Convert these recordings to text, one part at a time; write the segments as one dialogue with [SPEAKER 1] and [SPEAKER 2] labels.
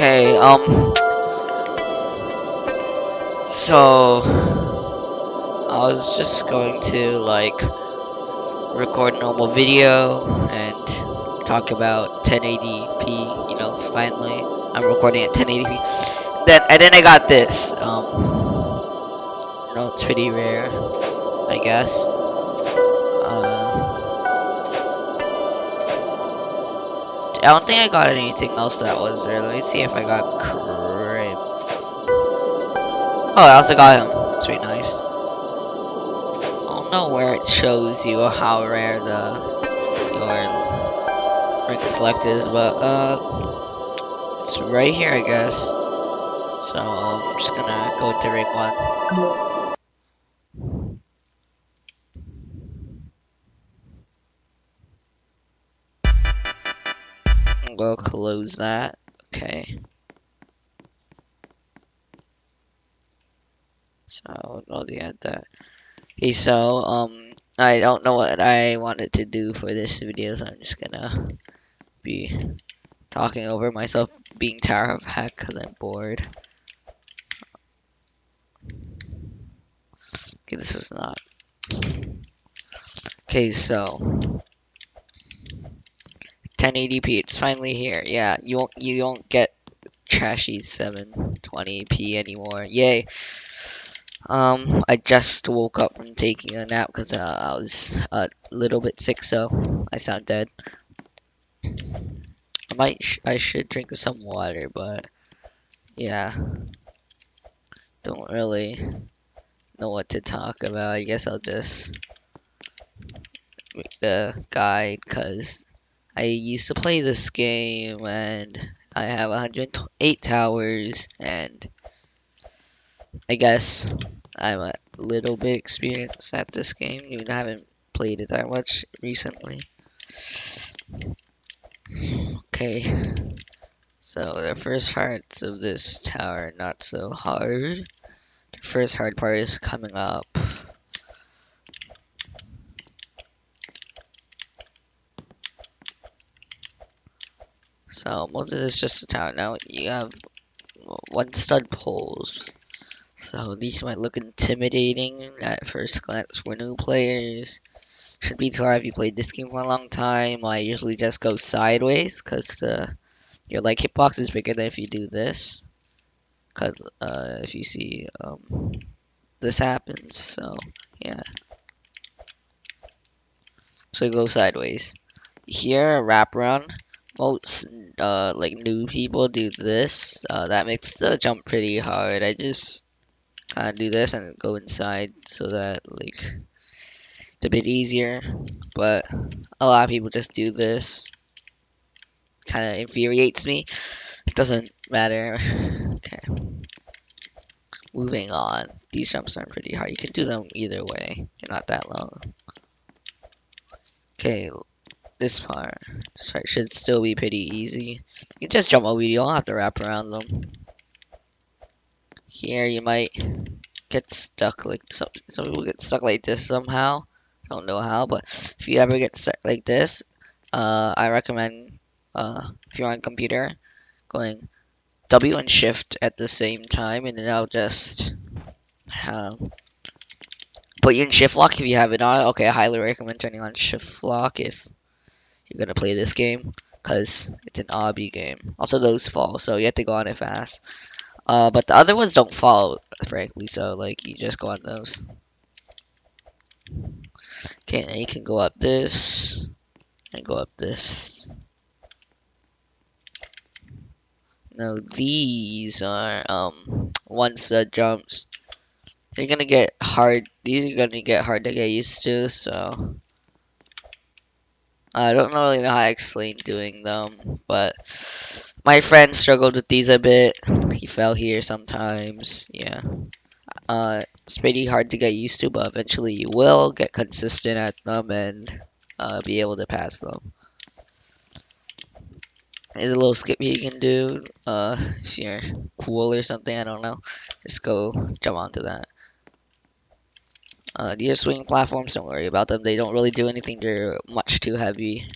[SPEAKER 1] Okay, so I was just going to like record a normal video and talk about 1080p. Finally I'm recording at 1080p. Then I got this. It's pretty rare, I guess. I don't think I got anything else that was rare. Let me see if I got crib. Oh, I also got him. It's pretty nice. I don't know where it shows you how rare your ring select is, but it's right here, I guess. So I'm just gonna go to ring 1. I'm gonna close that. Okay. So I'll add that. Okay, so I don't know what I wanted to do for this video, so I'm just gonna be talking over myself being Tower of Heck because I'm bored. Okay, this is not. Okay, so 1080p, it's finally here. Yeah, you won't get trashy 720p anymore. Yay. I just woke up from taking a nap because I was a little bit sick, so I sound dead. I should drink some water, but yeah, don't really know what to talk about. I guess I'll just make the guide because I used to play this game and I have 108 towers, and I guess I'm a little bit experienced at this game, even though I haven't played it that much recently. Okay, so the first parts of this tower are not so hard. The first hard part is coming up. So most of this is just a tower. Now you have one stud poles. So these might look intimidating at first glance for new players. Should be too hard if you played this game for a long time. I usually just go sideways because your like hitbox is bigger than if you do this. Cause if you see this happens, so yeah. So go sideways. Here, a wraparound. Most like new people do this. That makes the jump pretty hard. I just kind of do this and go inside so that like it's a bit easier. But a lot of people just do this. Kind of infuriates me. It doesn't matter. Okay, moving on. These jumps aren't pretty hard. You can do them either way. They're not that long. Okay, this part should still be pretty easy. You can just jump over. You don't have to wrap around them. Here you might get stuck like some people get stuck like this somehow. Don't know how, but if you ever get stuck like this, I recommend if you're on a computer going W and Shift at the same time, and then I'll just put you in Shift Lock if you have it on. Okay, I highly recommend turning on Shift Lock if you're gonna play this game, because it's an obby game. Also, those fall, so you have to go on it fast. But the other ones don't fall, frankly, so like you just go on those. Okay, and you can go up this and go up this. Now these are once the jumps, they're gonna get hard. These are gonna get hard to get used to, so I don't really know how to explain doing them, but my friend struggled with these a bit. He fell here sometimes. Yeah. It's pretty hard to get used to, but eventually you will get consistent at them and be able to pass them. There's a little skip here you can do. If you're cool or something, I don't know. Just go jump onto that. These are swing platforms, don't worry about them. They don't really do anything. They're much too heavy.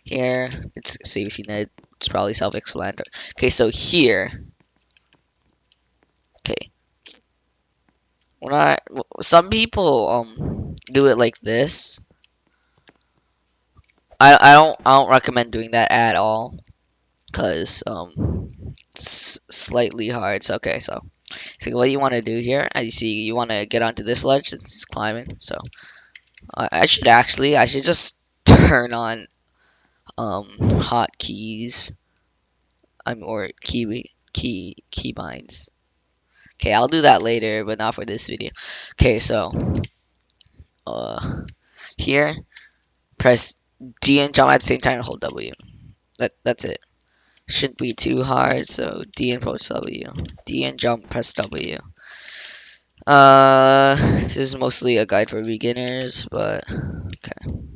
[SPEAKER 1] Here, it's a safety net it's probably self-explanatory. Okay, so here, okay, when some people do it like this. I don't recommend doing that at all, cause it's slightly hard. So okay, so what you want to do here, as you see, you want to get onto this ledge since it's climbing. So I should just turn on hotkeys. Or keybinds. Okay, I'll do that later, but not for this video. Okay, so uh here, press D and jump at the same time and hold W. That's it. Shouldn't be too hard, so D and press W. D and jump, press W. This is mostly a guide for beginners, but okay.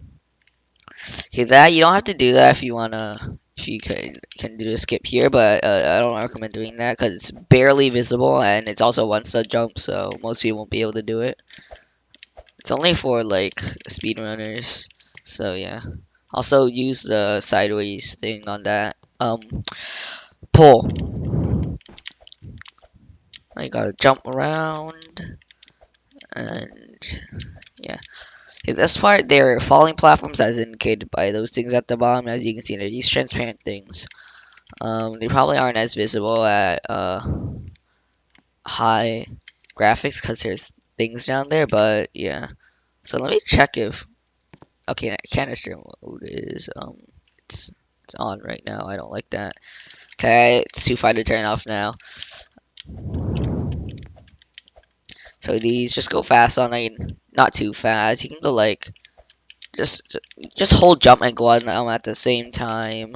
[SPEAKER 1] Okay, that you don't have to do that if you wanna. If you can do a skip here, but I don't recommend doing that because it's barely visible and it's also one stud jump, so most people won't be able to do it. It's only for like speedrunners, so yeah. Also use the sideways thing on that. Pull. I gotta jump around and yeah. Okay, this part, they're falling platforms as indicated by those things at the bottom. As you can see, they're these transparent things. They probably aren't as visible at high graphics because there's things down there, but yeah. So let me check if okay, canister mode is it's on right now. I don't like that. Okay, it's too far to turn off now. So these just go fast on, like not too fast. You can go like just just hold jump and go on them at the same time,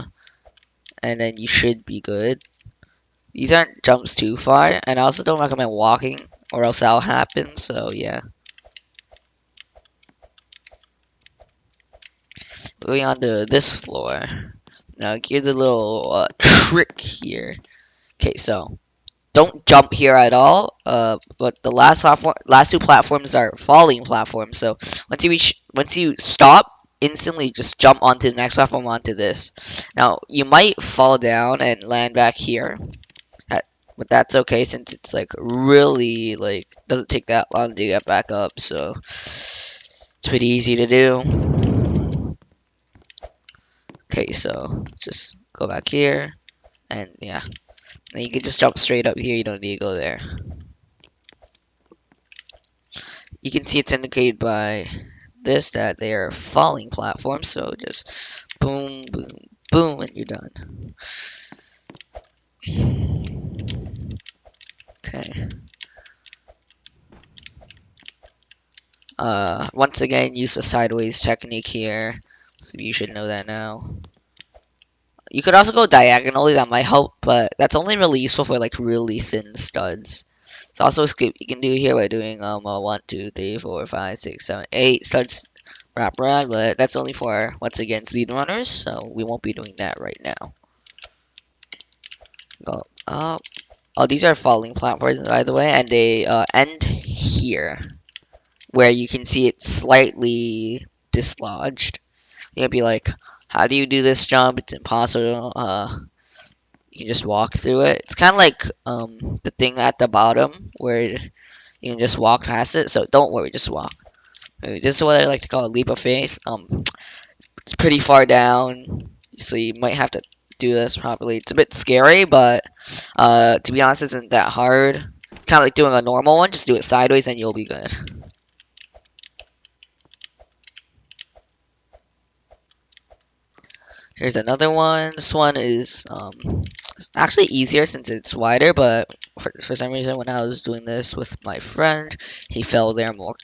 [SPEAKER 1] and then you should be good. These aren't jumps too far, and I also don't recommend walking, or else that'll happen. So yeah. Moving on to this floor. Now here's a little trick here. Okay, so don't jump here at all. But the last two platforms are falling platforms. So once you stop, instantly just jump onto the next platform onto this. Now you might fall down and land back here, but that's okay since it's like really like doesn't take that long to get back up. So it's pretty easy to do. Okay, so just go back here, and yeah, and you can just jump straight up here. You don't need to go there. You can see it's indicated by this that they are falling platforms. So just boom, boom, boom, and you're done. Okay. Once again, use the sideways technique here. So you should know that now. You could also go diagonally, that might help, but that's only really useful for like really thin studs. It's also a skip you can do here by doing 1, 2, 3, 4, 5, 6, 7, 8 studs wrap around, but that's only for once again speedrunners, so we won't be doing that right now. Go up. Oh, these are falling platforms by the way, and they end here, where you can see it slightly dislodged. You'll be like, how do you do this jump? It's impossible. You can just walk through it. It's kind of like the thing at the bottom where you can just walk past it. So don't worry, just walk. This is what I like to call a leap of faith. It's pretty far down, so you might have to do this properly. It's a bit scary, but to be honest, it isn't that hard. It's kind of like doing a normal one. Just do it sideways, and you'll be good. Here's another one. This one is it's actually easier since it's wider, but for some reason when I was doing this with my friend, he fell there more.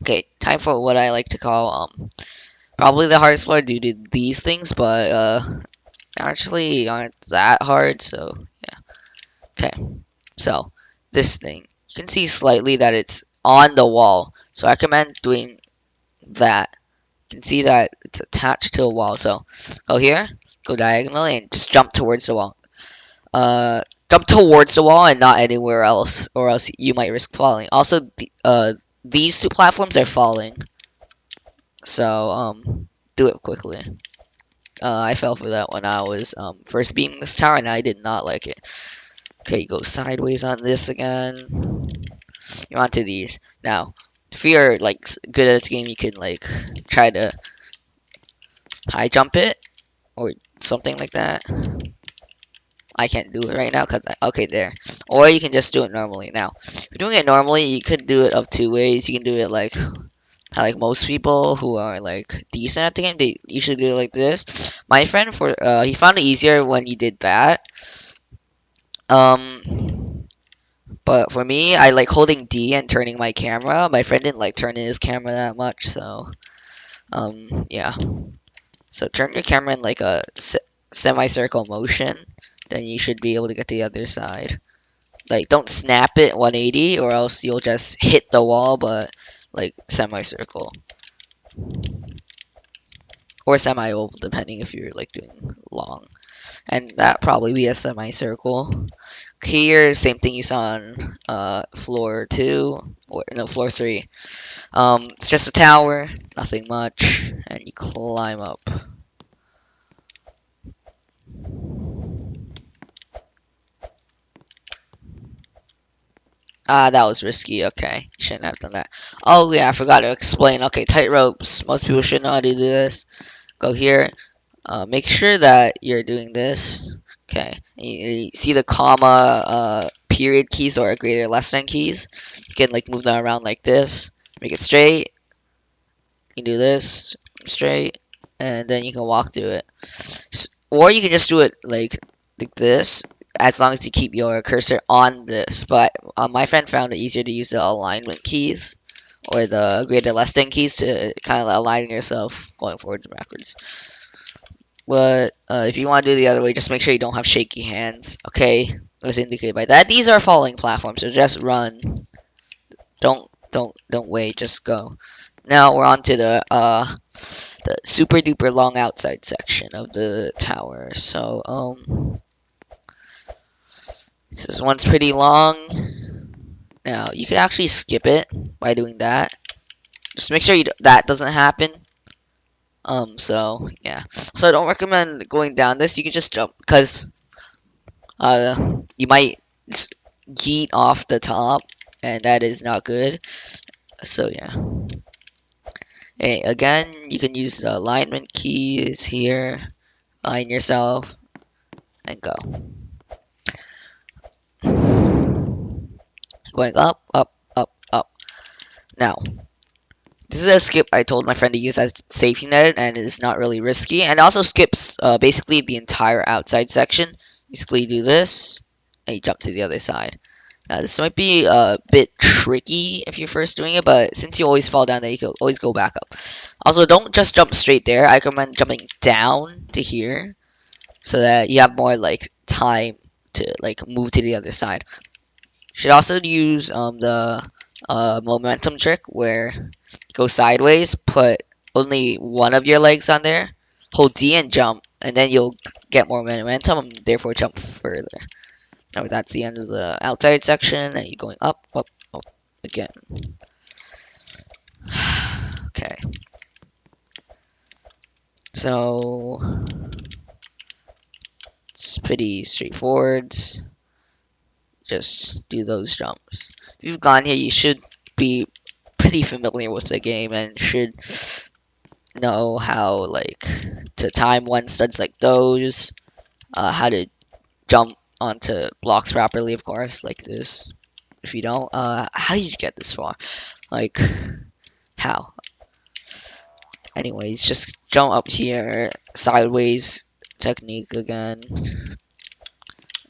[SPEAKER 1] Okay, time for what I like to call probably the hardest floor due to these things, but actually aren't that hard, so yeah. Okay, so this thing. You can see slightly that it's on the wall, so I recommend doing that. You can see that it's attached to a wall, so go here, go diagonally, and just jump towards the wall. Jump towards the wall and not anywhere else, or else you might risk falling. Also, these two platforms are falling, so do it quickly. I fell for that when I was first beating this tower, and I did not like it. Okay, go sideways on this again. You're onto these. Now, if you're like good at this game, you can like try to high jump it or something like that. I can't do it right now because okay there. Or you can just do it normally. Now, if you're doing it normally, you could do it of two ways. You can do it like how like most people who are like decent at the game, they usually do it like this. My friend for he found it easier when he did that. But for me, I like holding D and turning my camera. My friend didn't like turning his camera that much, so yeah. So turn your camera in like a semicircle motion, then you should be able to get to the other side. Like don't snap it 180 or else you'll just hit the wall, but like semicircle or semi-oval depending if you're like doing long. And that probably be a semicircle. Here, same thing you saw on floor 2 or no floor 3. It's just a tower, nothing much, and you climb up. Ah, that was risky. Okay, shouldn't have done that. Oh yeah, I forgot to explain. Okay, tight ropes. Most people should know how to do this. Go here. Make sure that you're doing this. Okay, you see the comma, period keys or greater less than keys. You can like move them around like this. Make it straight. You can do this straight, and then you can walk through it. Or you can just do it like this, as long as you keep your cursor on this. But my friend found it easier to use the alignment keys or the greater less than keys to kind of align yourself going forwards and backwards. But if you want to do the other way, just make sure you don't have shaky hands. Okay, as indicated by that, these are falling platforms, so just run. Don't wait, just go. Now we're on to the super duper long outside section of the tower. So this one's pretty long. Now you can actually skip it by doing that. Just make sure that doesn't happen. So yeah. So I don't recommend going down this. You can just jump because you might yeet off the top, and that is not good. So yeah. Hey, again, you can use the alignment keys here. Align yourself and go. Going up, up, up, up. Now, this is a skip I told my friend to use as safety net, and it is not really risky. And it also skips basically the entire outside section. Basically, do this, and you jump to the other side. Now, this might be a bit tricky if you're first doing it, but since you always fall down there, you can always go back up. Also, don't just jump straight there. I recommend jumping down to here, so that you have more like time to like move to the other side. Should also use the momentum trick where you go sideways, put only one of your legs on there, hold D and jump, and then you'll get more momentum and therefore jump further. Now that's the end of the outside section, and you're going up, up, up again. Okay. So it's pretty straightforward. Just do those jumps. If you've gone here, you should be pretty familiar with the game and should know how like to time one studs like those, how to jump onto blocks properly, of course, like this. If you don't, how did you get this far? Like, how? Anyways, just jump up here, sideways technique again,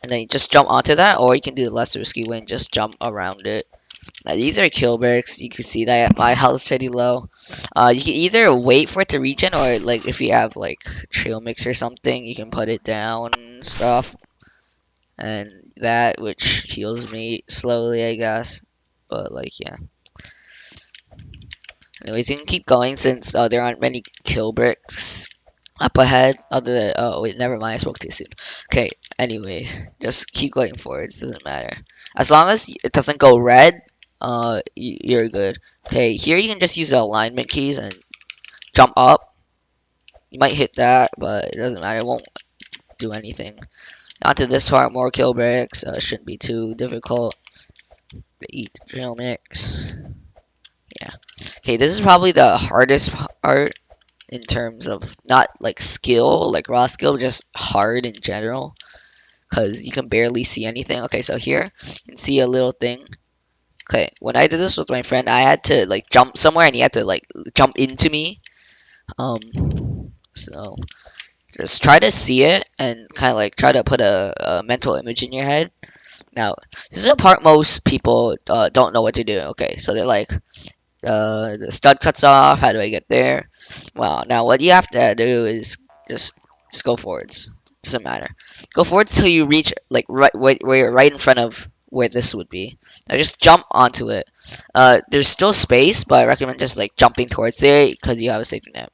[SPEAKER 1] and then just jump onto that, or you can do the less risky way and just jump around it. Now, these are kill bricks. You can see that my health is pretty low. You can either wait for it to regen, or like if you have like trail mix or something, you can put it down and stuff, and that which heals me slowly, I guess. But like yeah. Anyways, you can keep going since there aren't many kill bricks up ahead. Other than oh wait, never mind. I spoke too soon. Okay. Anyways, just keep going forwards. Doesn't matter as long as it doesn't go red. You're good. Okay, here you can just use the alignment keys and jump up. You might hit that, but it doesn't matter. It won't do anything. Onto this part, more kill bricks. Shouldn't be too difficult to eat trail mix. Yeah. Okay, this is probably the hardest part in terms of not like skill, like raw skill, just hard in general. Because you can barely see anything. Okay, so here you can see a little thing. Okay, when I did this with my friend, I had to like jump somewhere and he had to like jump into me. So just try to see it and kind of like try to put a mental image in your head. Now, this is a part most people don't know what to do. Okay, so they're like, the stud cuts off. How do I get there? Well, now what you have to do is just just go forwards. Doesn't matter. Go forwards till you reach like where you're right in front of where this would be. Now just jump onto it. There's still space, but I recommend just like jumping towards there because you have a safety net.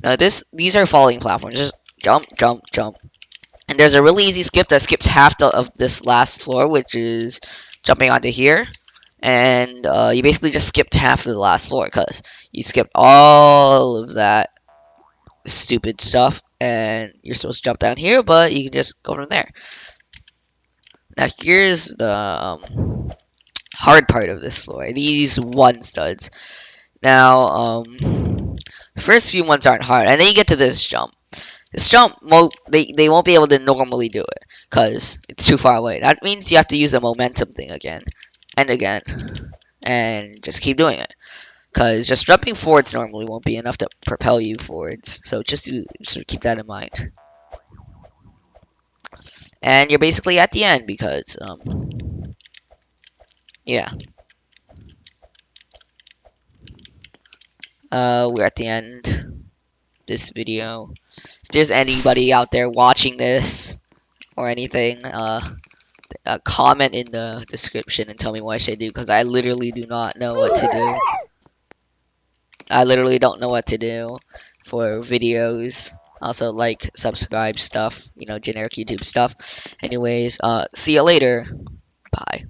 [SPEAKER 1] Now these are falling platforms. Just jump, jump, jump. And there's a really easy skip that skips half of this last floor, which is jumping onto here. And you basically just skipped half of the last floor because you skipped all of that stupid stuff. And you're supposed to jump down here, but you can just go from there. Now here's the hard part of this floor. These one studs. Now, the first few ones aren't hard, and then you get to this jump. This jump, they won't be able to normally do it because it's too far away. That means you have to use the momentum thing again and again, and just keep doing it. Because just jumping forwards normally won't be enough to propel you forwards. So just keep that in mind. And you're basically at the end because yeah, we're at the end of this video. If there's anybody out there watching this or anything, comment in the description and tell me what I should do because I literally do not know what to do. I literally don't know what to do for videos. Also, like, subscribe stuff, generic YouTube stuff. Anyways, see you later. Bye.